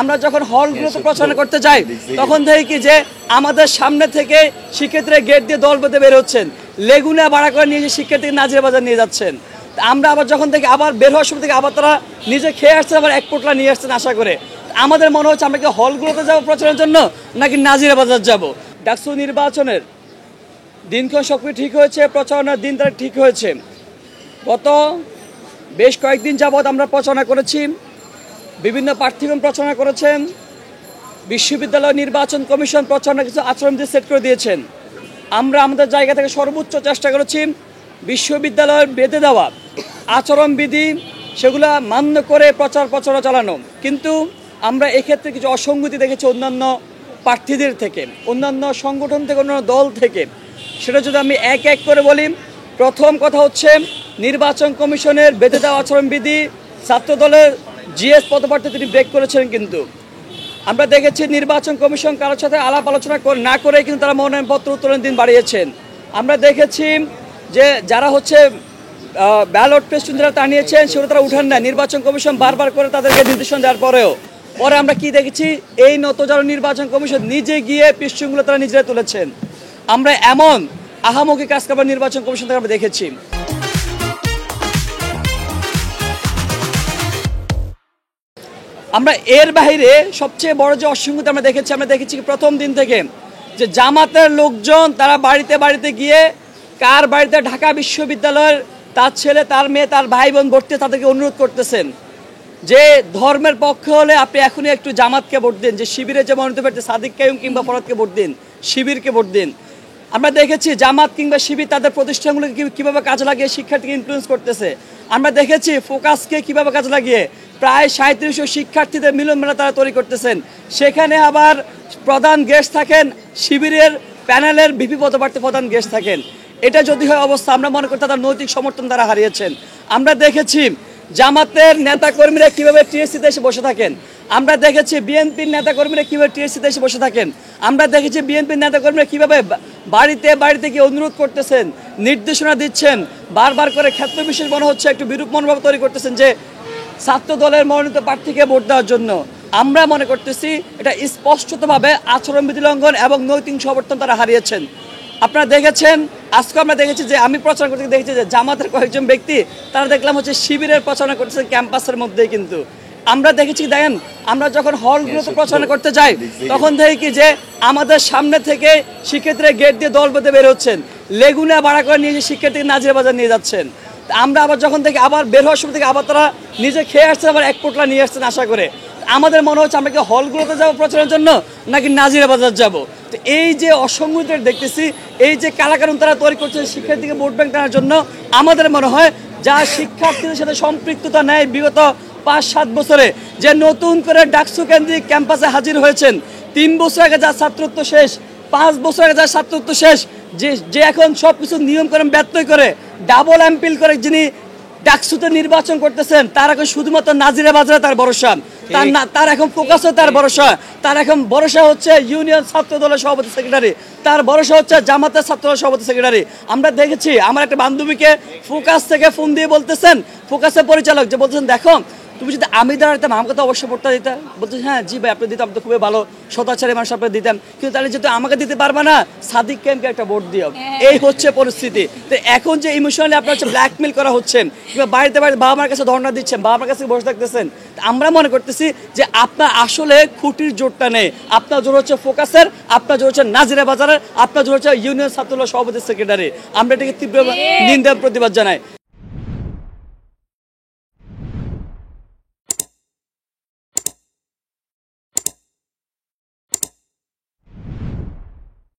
আমরা যখন হলগুলোতে প্রচারণা করতে যাই তখন দেখি কি যে আমাদের সামনে থেকে শিক্ষার্থীরা গেট দিয়ে দল বেঁধে বের হচ্ছেন, লেগুনা ভাড়া করে নিয়ে শিক্ষার্থীকে নাজিরা বাজার নিয়ে যাচ্ছেন। আমরা আবার যখন থেকে আবার বের হওয়ার সময় থেকে আবার তারা নিজে খেয়ে আসছেন, আবার এক পোটলা নিয়ে আসছেন আশা করে। আমাদের মনে হচ্ছে আমরা কি হলগুলোতে যাবো প্রচারের জন্য নাকি নাজিরা বাজার যাব। ডাকসু নির্বাচনের দিনক্ষণ সবকিছু ঠিক হয়েছে, প্রচারণার দিন তারিখ ঠিক হয়েছে। গত বেশ কয়েকদিন যাবৎ আমরা প্রচারণা করেছি, বিভিন্ন প্রার্থীগণ প্রচারণা করেছেন, বিশ্ববিদ্যালয় নির্বাচন কমিশন প্রচারণা কিছু আচরণবিধি সেট করে দিয়েছেন। আমরা আমাদের জায়গা থেকে সর্বোচ্চ চেষ্টা করেছি বিশ্ববিদ্যালয়ের বেঁধে দেওয়া আচরণবিধি সেগুলা মান্য করে প্রচারণা চালানো। কিন্তু আমরা এক্ষেত্রে কিছু অসঙ্গতি দেখেছি অন্যান্য প্রার্থীদের থেকে, অন্যান্য সংগঠন থেকে, অন্যান্য দল থেকে। সেটা যদি আমি এক এক করে বলি, প্রথম কথা হচ্ছে নির্বাচন কমিশনের বেঁধে দেওয়া আচরণবিধি ছাত্রদলের জিএস পদপ্রার্থী তিনি ব্রেক করেছেন। কিন্তু আমরা দেখেছি নির্বাচন কমিশন কারোর সাথে আলাপ আলোচনা না করে কিন্তু তারা মনোনয়নপত্র উত্তোলনের দিন বাড়িয়েছেন। আমরা দেখেছি যে যারা হচ্ছে ব্যালট পেস্টুন যারা টানিয়েছেন সেগুলো তারা উঠান না, নির্বাচন কমিশন বারবার করে তাদেরকে নির্দেশনা দেওয়ার পরে আমরা কি দেখেছি, এই নতজারু নির্বাচন কমিশন নিজে গিয়ে পেস্টুনগুলো তারা নিজেরা তুলেছেন। আমরা এমন আহামুখী কাজ করবার নির্বাচন কমিশন থেকে আমরা দেখেছি। আমরা এর বাইরে সবচেয়ে বড় যে অসঙ্গতি আমরা দেখেছি প্রথম দিন থেকে যে জামাতের লোকজন তারা বাড়িতে বাড়িতে গিয়ে কার বাড়িতে ঢাকা বিশ্ববিদ্যালয়ের তার ছেলে, তার মেয়ে, তার ভাই বোন ভর্তি, তাদেরকে অনুরোধ করতেছেন যে ধর্মের পক্ষে হলে আপনি এখনই একটু জামাতকে ভোট দিন, যে শিবিরে যে মনোনীত প্রার্থী সাদিক কাইয়ুম কিংবা ফরহাদকে ভোট দিন, শিবিরকে ভোট দিন। আমরা দেখেছি জামাত কিংবা শিবির তাদের প্রতিষ্ঠানগুলোকে কীভাবে কাজে লাগিয়ে শিক্ষার্থীকে ইনফ্লুয়েন্স করতেছে। আমরা দেখেছি ফোকাসকে কীভাবে কাজে লাগিয়ে প্রায় 3700 শিক্ষার্থীদের মিলন মেলা তারা তৈরি করতেছেন। সেখানে আবার প্রধান গেস্ট থাকেন শিবিরের প্যানেলের ভিপি পদপ্রার্থী প্রধান গেস্ট থাকেন। এটা যদি হয় অবস্থা, আমরা মনে করি তাদের নৈতিক সমর্থন তারা হারিয়েছেন। আমরা দেখেছি জামাতের নেতাকর্মীরা কীভাবে টিএসসিতে এসে বসে থাকেন। আমরা দেখেছি বিএনপির নেতাকর্মীরা কীভাবে টিএসসিতে এসে বসে থাকেন। আমরা দেখেছি বিএনপির নেতাকর্মীরা কীভাবে বাড়িতে বাড়িতে গিয়ে অনুরোধ করতেছেন, নির্দেশনা দিচ্ছেন, বারবার করে ক্ষেত্র বিশেষ মনে হচ্ছে একটু বিরূপ মনোভাব তৈরি করতেছেন যে ছাত্র দলের মনোনীত প্রার্থীকে ভোট দেওয়ার জন্য। আমরা মনে করতেছি এটা স্পষ্টতভাবে আচরণবিধি লঙ্ঘন এবং নৈতিক সমর্থন তারা হারিয়েছেন। আপনারা দেখেছেন, আজকে আমরা দেখেছি যে আমি প্রচার করতে দেখেছি যে জামাতের কয়েকজন ব্যক্তি তারা দেখলাম হচ্ছে শিবিরের প্রচারণা করতেছেন ক্যাম্পাসের মধ্যেই। কিন্তু আমরা দেখেছি, দেখেন আমরা যখন হলগুলোতে প্রচারণা করতে যাই তখন দেখি কি যে আমাদের সামনে থেকে শিক্ষার্থীরা গেট দিয়ে দল বেঁধে বের হচ্ছেন, লেগুনা ভাড়া করে নিয়ে শিক্ষার্থীকে নাজিরা বাজার নিয়ে যাচ্ছেন। আমরা আবার যখন থেকে আবার বের হওয়ার সময় থেকে আবার তারা নিজে খেয়ে আসছেন, আবার এক পোটলা নিয়ে আসছেন আশা করে। আমাদের মনে হচ্ছে আমরা কি হলগুলোতে যাবো প্রচারের জন্য নাকি নাজিরা বাজার যাব। তো এই যে অসঙ্গতি দেখতেছি, এই যে কালাকানুন তারা তৈরি করছে শিক্ষার্থীকে ভোট ব্যাংক টানার জন্য, আমাদের মনে হয় যা শিক্ষার্থীদের সাথে সম্পৃক্ততা নেয় বিগত 5-7 বছরে, যে নতুন করে ডাকসু কেন্দ্রিক ক্যাম্পাসে হাজির হয়েছেন, 3 বছর আগে যা ছাত্রত্ব শেষ, 5 বছর আগে যা ছাত্রত্ব শেষ, যে এখন সব কিছু নিয়মকানুন ব্যত্যয় করে ডাবল এমপিল করে যিনি ডাকসুতে নির্বাচন করতেছেন, তার এখন শুধুমাত্র নাজিরা বাজারে তার ভরসা, তার এখন ফোকাসে তার ভরসা, তার এখন ভরসা হচ্ছে ইউনিয়ন ছাত্র দলের সভাপতি সেক্রেটারি, তার ভরসা হচ্ছে জামাতের ছাত্র দলের সভাপতি সেক্রেটারি। আমরা দেখেছি আমার একটা বান্ধবীকে ফোকাস থেকে ফোন দিয়ে বলতেছেন, ফোকাসের পরিচালক যে বলতেছেন, দেখো তুমি যদি আমি দাঁড়াতাম আমাকে তো অবশ্যই ভোটটা দিতাম। বলতে হ্যাঁ জি ভাই আপনি দিতাম তো খুবই ভালো, সদাচারী মানুষ আপনি দিতাম, কিন্তু তাহলে যেহেতু আমাকে দিতে পারবে না সাদিক কাইয়ুমকে একটা ভোট দিও। এই হচ্ছে পরিস্থিতি। তো এখন যে ইমোশনালি আপনার হচ্ছে ব্ল্যাকমেল করা হচ্ছেন কিংবা বাড়িতে বাড়িতে বাবা মার কাছে ধর্ণা দিচ্ছেন, বাবা মার কাছে বসে থাকতেছেন, আমরা মনে করতেছি যে আপনার আসলে খুঁটির জোরটা নেই। আপনার জোর হচ্ছে ফোকাসের, আপনার জোর হচ্ছে নাজিরা বাজারের, আপনার জোর হচ্ছে ইউনিয়ন ছাত্র দলের সভাপতি সেক্রেটারি। আমরা এটাকে তীব্র নিন্দা প্রতিবাদ জানাই।